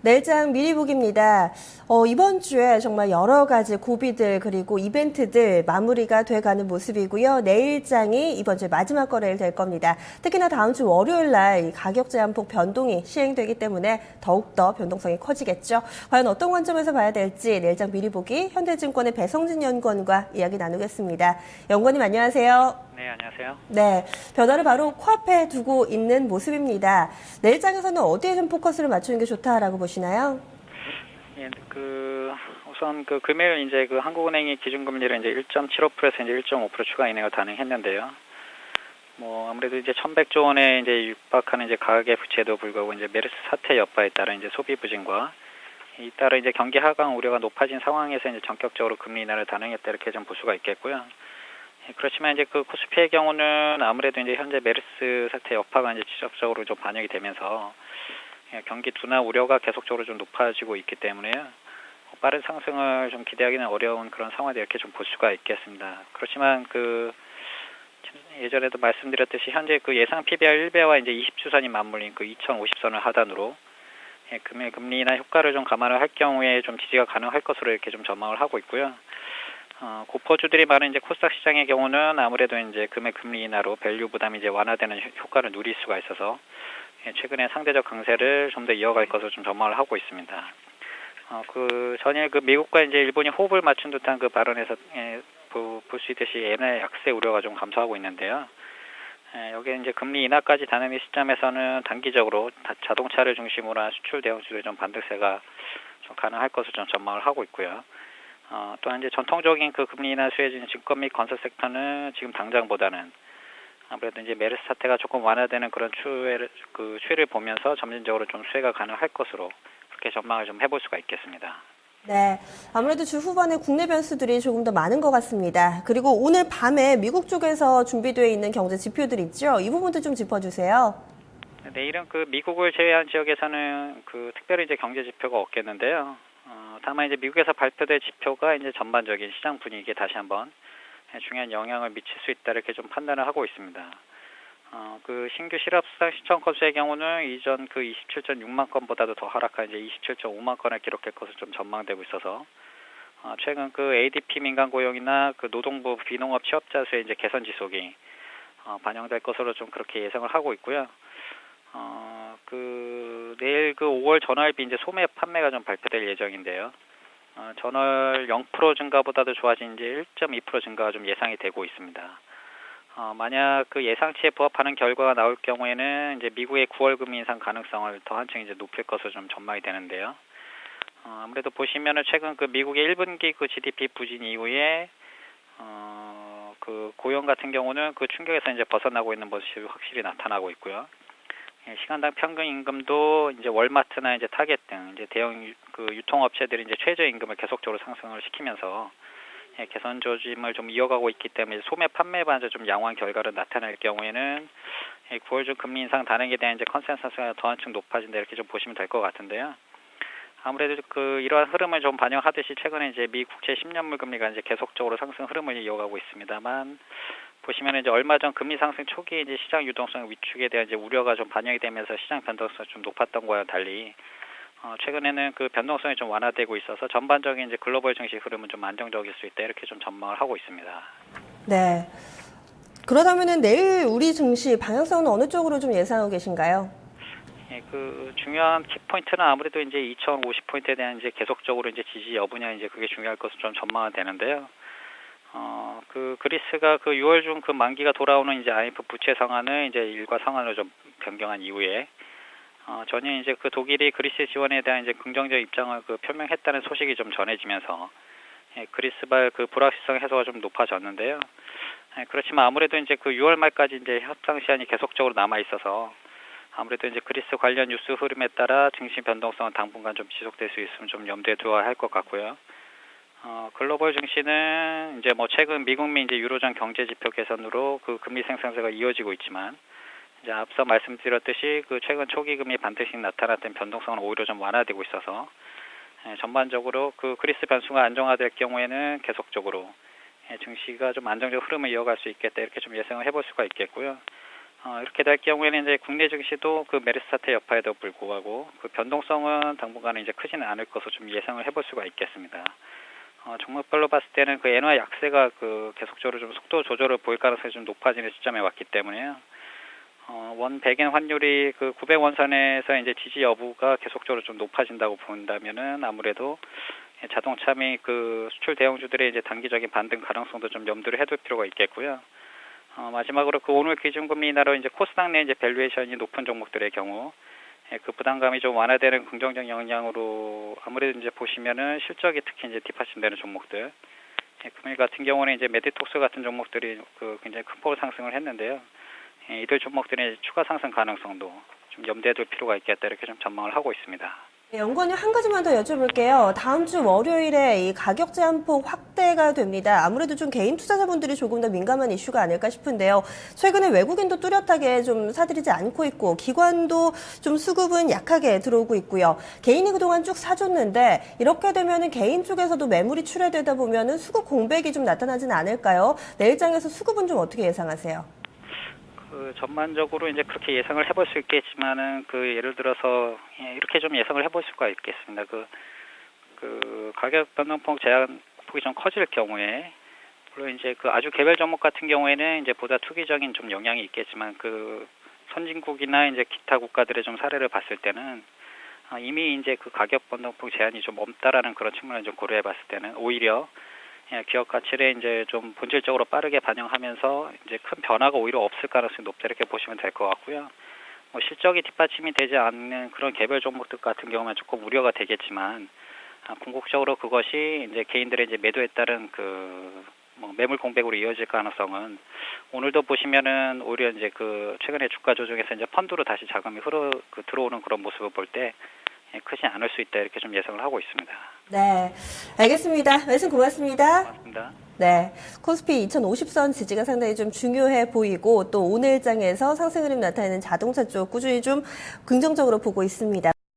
내일장 미리 보기입니다. 이번 주에 정말 여러 가지 고비들 그리고 이벤트들 마무리가 돼가는 모습이고요. 내일장이 이번 주 마지막 거래일 될 겁니다. 특히나 다음 주 월요일 날 가격 제한폭 변동이 시행되기 때문에 더욱더 변동성이 커지겠죠. 과연 어떤 관점에서 봐야 될지 내일장 미리 보기 현대증권의 배성진 연구원과 이야기 나누겠습니다. 연구원님 안녕하세요. 네, 안녕하세요. 네, 변화를 바로 코앞에 두고 있는 모습입니다. 내일장에서는 어디에 좀 포커스를 맞추는 게 좋다라고 보시나요? 예, 우선 금요일 이제 한국은행이 기준금리를 이제 1.75%에서 이제 1.5% 추가 인하가 가능했는데요. 아무래도 이제 1,100조 원에 이제 육박하는 이제 가계 부채도 불구하고 이제 메르스 사태 여파에 따른 이제 소비 부진과 잇따라 이제 경기 하강 우려가 높아진 상황에서 이제 전격적으로 금리 인하를 단행했다 이렇게 좀 볼 수가 있겠고요. 그렇지만 이제 코스피의 경우는 아무래도 이제 현재 메르스 사태 여파가 이제 지속적으로 좀 반영이 되면서 경기 둔화 우려가 계속적으로 좀 높아지고 있기 때문에요. 빠른 상승을 좀 기대하기는 어려운 그런 상황이 이렇게 좀 볼 수가 있겠습니다. 그렇지만 예전에도 말씀드렸듯이 현재 예상 PBR 1배와 이제 20주선이 맞물린 2050선을 하단으로 금리 인하 효과를 좀 감안을 할 경우에 좀 지지가 가능할 것으로 이렇게 좀 전망을 하고 있고요. 고퍼주들이 많은 이제 코스닥 시장의 경우는 아무래도 이제 금리 인하로 밸류 부담이 이제 완화되는 효과를 누릴 수가 있어서 최근에 상대적 강세를 좀 더 이어갈 것으로 좀 전망을 하고 있습니다. 전일 미국과 이제 일본이 호흡을 맞춘 듯한 발언에서 볼 수 있듯이 엔의 약세 우려가 좀 감소하고 있는데요. 여기에 이제 금리 인하까지 단행된 시점에서는 단기적으로 자동차를 중심으로 한 수출 대형주의 좀 반등세가 좀 가능할 것으로 좀 전망을 하고 있고요. 또한 이제 전통적인 금리 인하 수혜진 증권 및 건설 섹터는 지금 당장보다는 아무래도 이제 메르스 사태가 조금 완화되는 그런 추이를 보면서 점진적으로 좀 수혜가 가능할 것으로 그렇게 전망을 좀 해볼 수가 있겠습니다. 네, 아무래도 주 후반에 국내 변수들이 조금 더 많은 것 같습니다. 그리고 오늘 밤에 미국 쪽에서 준비되어 있는 경제 지표들 있죠? 이 부분도 좀 짚어주세요. 내일은 미국을 제외한 지역에서는 특별히 이제 경제 지표가 없겠는데요. 다만 이제 미국에서 발표될 지표가 이제 전반적인 시장 분위기에 다시 한번 중요한 영향을 미칠 수 있다 이렇게 좀 판단을 하고 있습니다. 신규 실업수당 신청 건수의 경우는 이전 27.6만 건보다도 더 하락한 이제 27.5만 건을 기록할 것으로 좀 전망되고 있어서 최근 ADP 민간 고용이나 노동부 비농업 취업자 수의 이제 개선 지속이 반영될 것으로 좀 그렇게 예상을 하고 있고요. 내일 5월 전월비 이제 소매 판매가 좀 발표될 예정인데요. 전월 0% 증가보다도 좋아진 이제 1.2% 증가가 좀 예상이 되고 있습니다. 만약 예상치에 부합하는 결과가 나올 경우에는 이제 미국의 9월 금리 인상 가능성을 더 한층 이제 높일 것으로 좀 전망이 되는데요. 아무래도 보시면은 최근 미국의 1분기 GDP 부진 이후에 고용 같은 경우는 충격에서 이제 벗어나고 있는 모습이 확실히 나타나고 있고요. 시간당 평균 임금도 이제 월마트나 이제 타겟 등 이제 대형 유통업체들이 이제 최저 임금을 계속적으로 상승을 시키면서 개선 조짐을 좀 이어가고 있기 때문에 소매 판매 반전 좀 양호한 결과를 나타낼 경우에는 9월 중 금리 인상 단행에 대한 이제 컨센서스가 더 한층 높아진다 이렇게 좀 보시면 될 것 같은데요. 아무래도 이러한 흐름을 좀 반영하듯이 최근에 이제 미 국채 10년물 금리가 이제 계속적으로 상승 흐름을 이어가고 있습니다만 보시면 이제 얼마 전 금리 상승 초기에 이제 시장 유동성 위축에 대한 이제 우려가 좀 반영이 되면서 시장 변동성이 좀 높았던 거와 달리 최근에는 변동성이 좀 완화되고 있어서 전반적인 이제 글로벌 증시 흐름은 좀 안정적일 수 있다 이렇게 좀 전망을 하고 있습니다. 네. 그렇다면은 내일 우리 증시 방향성은 어느 쪽으로 좀 예상하고 계신가요? 예, 중요한 키포인트는 아무래도 이제 2,050포인트에 대한 이제 계속적으로 이제 지지 여부냐 이제 그게 중요할 것으로 좀 전망은 되는데요. 그리스가 6월 중 만기가 돌아오는 이제 IMF 부채 상한을 이제 일과 상한으로 좀 변경한 이후에 전혀 이제 독일이 그리스 지원에 대한 이제 긍정적 입장을 표명했다는 소식이 좀 전해지면서 그리스발 불확실성 해소가 좀 높아졌는데요. 그렇지만 아무래도 이제 6월 말까지 이제 협상 시한이 계속적으로 남아 있어서 아무래도 이제 그리스 관련 뉴스 흐름에 따라 증시 변동성은 당분간 좀 지속될 수 있으면 좀 염두에 두어야 할 것 같고요. 글로벌 증시는 이제 최근 미국 및 이제 유로존 경제 지표 개선으로 금리 상승세가 이어지고 있지만 이제 앞서 말씀드렸듯이 최근 초기 금리 반등씩 나타났던 변동성은 오히려 좀 완화되고 있어서 전반적으로 그리스 변수가 안정화될 경우에는 계속적으로 증시가 좀 안정적 흐름을 이어갈 수 있겠다 이렇게 좀 예상을 해볼 수가 있겠고요. 이렇게 될 경우에는 이제 국내 증시도 그 메르스 사태 여파에도 불구하고 그 변동성은 당분간은 이제 크지는 않을 것으로 좀 예상을 해볼 수가 있겠습니다. 종목별로 봤을 때는 그 엔화 약세가 그 계속적으로 좀 속도 조절을 보일 가능성이 좀 높아지는 시점에 왔기 때문에요. 원 100엔 환율이 그 900원선에서 이제 지지 여부가 계속적으로 좀 높아진다고 본다면은 아무래도 자동차 및 그 수출 대형주들의 이제 단기적인 반등 가능성도 좀 염두를 해둘 필요가 있겠고요. 마지막으로 그 오늘 기준금리 인하로 이제 코스닥 내 이제 밸류에이션이 높은 종목들의 경우 그 부담감이 좀 완화되는 긍정적 영향으로 아무래도 이제 보시면은 실적이 특히 이제 뒷받침되는 종목들 금일 같은 경우는 이제 메디톡스 같은 종목들이 그 굉장히 큰 폭으로 상승을 했는데요. 이들 종목들의 추가 상승 가능성도 좀 염두에 둘 필요가 있겠다 이렇게 좀 전망을 하고 있습니다. 네, 연구원님 한 가지만 더 여쭤볼게요. 다음 주 월요일에 이 가격 제한폭 확대가 됩니다. 아무래도 좀 개인 투자자분들이 조금 더 민감한 이슈가 아닐까 싶은데요. 최근에 외국인도 뚜렷하게 좀 사들이지 않고 있고 기관도 좀 수급은 약하게 들어오고 있고요. 개인이 그동안 쭉 사줬는데 이렇게 되면은 개인 쪽에서도 매물이 출회되다 보면은 수급 공백이 좀 나타나진 않을까요? 내일장에서 수급은 좀 어떻게 예상하세요? 그 전반적으로 이제 그렇게 예상을 해볼 수 있겠지만은 그 예를 들어서 이렇게 좀 예상을 해볼 수가 있겠습니다. 그 가격 변동폭 제한폭이 좀 커질 경우에 물론 이제 그 아주 개별 종목 같은 경우에는 이제 보다 투기적인 좀 영향이 있겠지만 그 선진국이나 이제 기타 국가들의 좀 사례를 봤을 때는 이미 이제 그 가격 변동폭 제한이 좀 없다라는 그런 측면을 좀 고려해 봤을 때는 오히려 기업 가치를 이제 좀 본질적으로 빠르게 반영하면서 이제 큰 변화가 오히려 없을 가능성이 높다 이렇게 보시면 될 것 같고요. 실적이 뒷받침이 되지 않는 그런 개별 종목들 같은 경우는 조금 우려가 되겠지만 궁극적으로 그것이 이제 개인들의 이제 매도에 따른 그 매물 공백으로 이어질 가능성은 오늘도 보시면은 오히려 이제 그 최근에 주가 조정에서 이제 펀드로 다시 자금이 들어오는 그런 모습을 볼 때 크지 않을 수 있다 이렇게 좀 예상을 하고 있습니다. 네, 알겠습니다. 말씀 고맙습니다. 고맙습니다. 네, 코스피 2050선 지지가 상당히 좀 중요해 보이고 또 오늘 장에서 상승 흐름 나타내는 자동차 쪽 꾸준히 좀 긍정적으로 보고 있습니다.